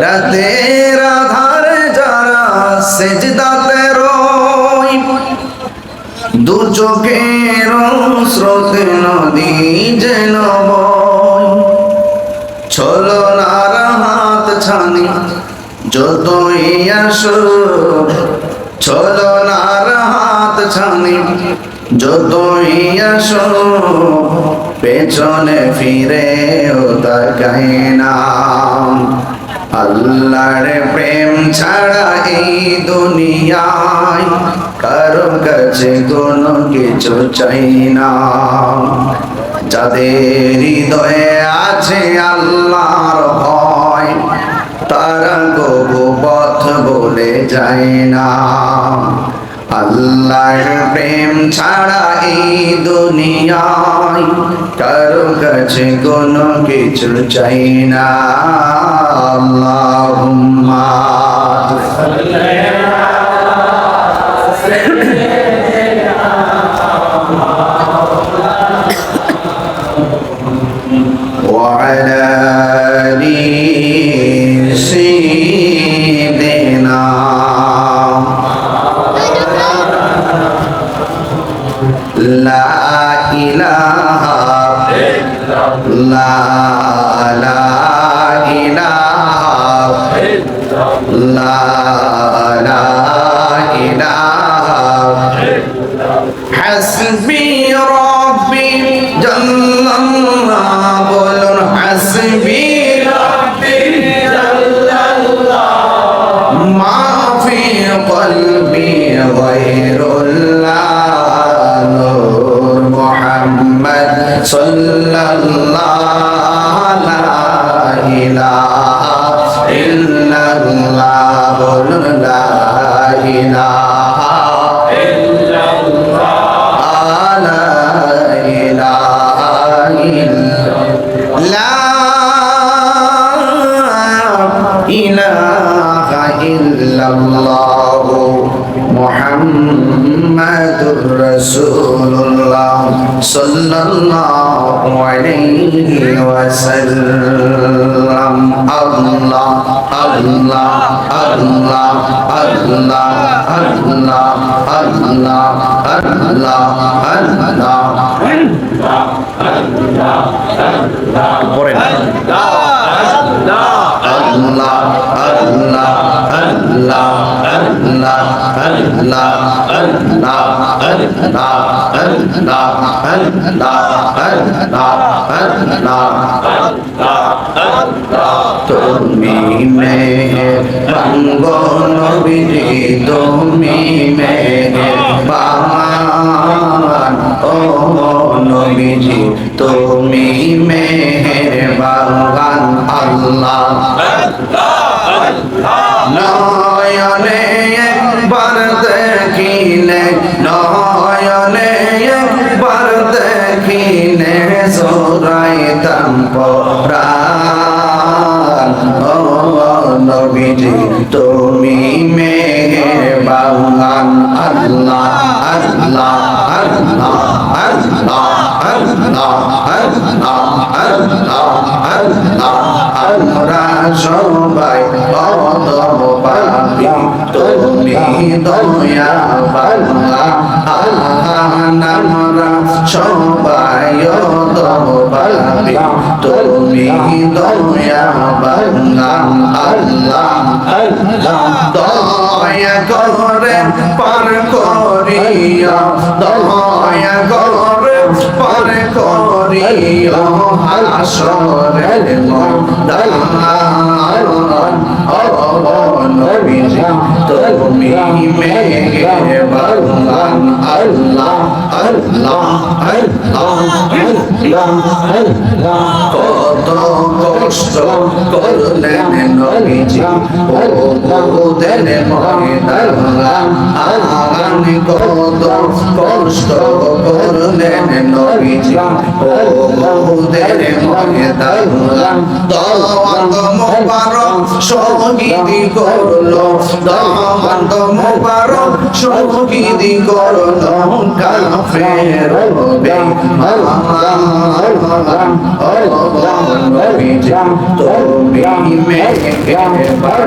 রাতের আধারে যারা সেজদাতে রয়, দু চোখের স্রোতে নদী যেন বয়। ছলনার হাত ছানি যতই আসো, ছলনার হাত ছানি যতই আসো, পেছনে ফিরেও তাকাই না। আল্লাহর প্রেম ছাড়া এই দুনিয়ায় কারো কাছে কোনো কিছু চাই না। যাদের হৃদয়ে আছে আল্লাহর ভয়, তারা কবু পথ বলে যায় না। আল্লাহর প্রেম ছাড়া এই দুনিয়ায় কারো কাছে কোনো কিছু চাই না। আল্লাহুম্মা ওয়া আলা আলি সাইয়্যিদিনা লা ইলাহা ইল্লাল্লাহ, লা ইলাহা ইল্লাল্লাহ, লা ইলাহা হাসবি রাব্বি জাল্লাল্লাহ, বলুন হাসবি রাব্বি জাল্লাল্লাহ, মা ফি কলবি গায়রুল্লাহ, নূর মুহাম্মদ সাল্লাল্লাহ, লা ইলাহা ইল্লাল্লাহ, বলুন লা ইলাহা ইল্লাল্লাহ, লা ইলাহা ইল্লাল্লাহ, মুহাম্মাদুর রাসূলুল্লাহ সাল্লাল্লাহু আলাইহি ওয়াসাল্লাম। আল্লাহ আল্লাহ আল্লাহ আল্লাহ আল্লাহ আল্লাহ আল্লাহ আল্লাহ পড়েন আল্লাহ আল্লাহ আল্লাহ আল্লাহ আল্লাহ আল্লাহ আল্লাহ আল্লাহ আল্লাহ আল্লাহ। তুমি মেহেরবান গো নবীজি, তুমি মেহেরবান ও নবীজি, তুমি মেহেরবান। আল্লাহ নয়নে একবার দেখিলে, নয়নে একবার দেখিলে জোড়াইতাম পরাণ। ও নবীজি তুমি মেহেরবান। আল্লাহ আল্লাহ আল্লাহ আল্লাহ আল্লাহ আল্লাহ আল্লাহ আল্লাহ। আমরা সবাই অধম পাপী, তুমি দয়াবান। আমরা সবাই অধম পাপী, তুমি দয়াবান। আল্লাহ আল্লাহ দয়া করে পার করিয়া, দয়া করে পার করিয়া হাসরের ময়দান। ও নবীজি তুমি মেহেরবান। আল্লাহ আল্লাহ আল্লাহ। কত কষ্ট করলেন নবীজি ও বহুদের ময়দান। কত কষ্ট করলেন নবীজি ও বহুদের ময়দান। দাওয়াত মোবারক শহীদ করলো, চাঁদ মুবারক শহীদ করলো কাফের বেঈমান নবীজি তুমি মেহেরবান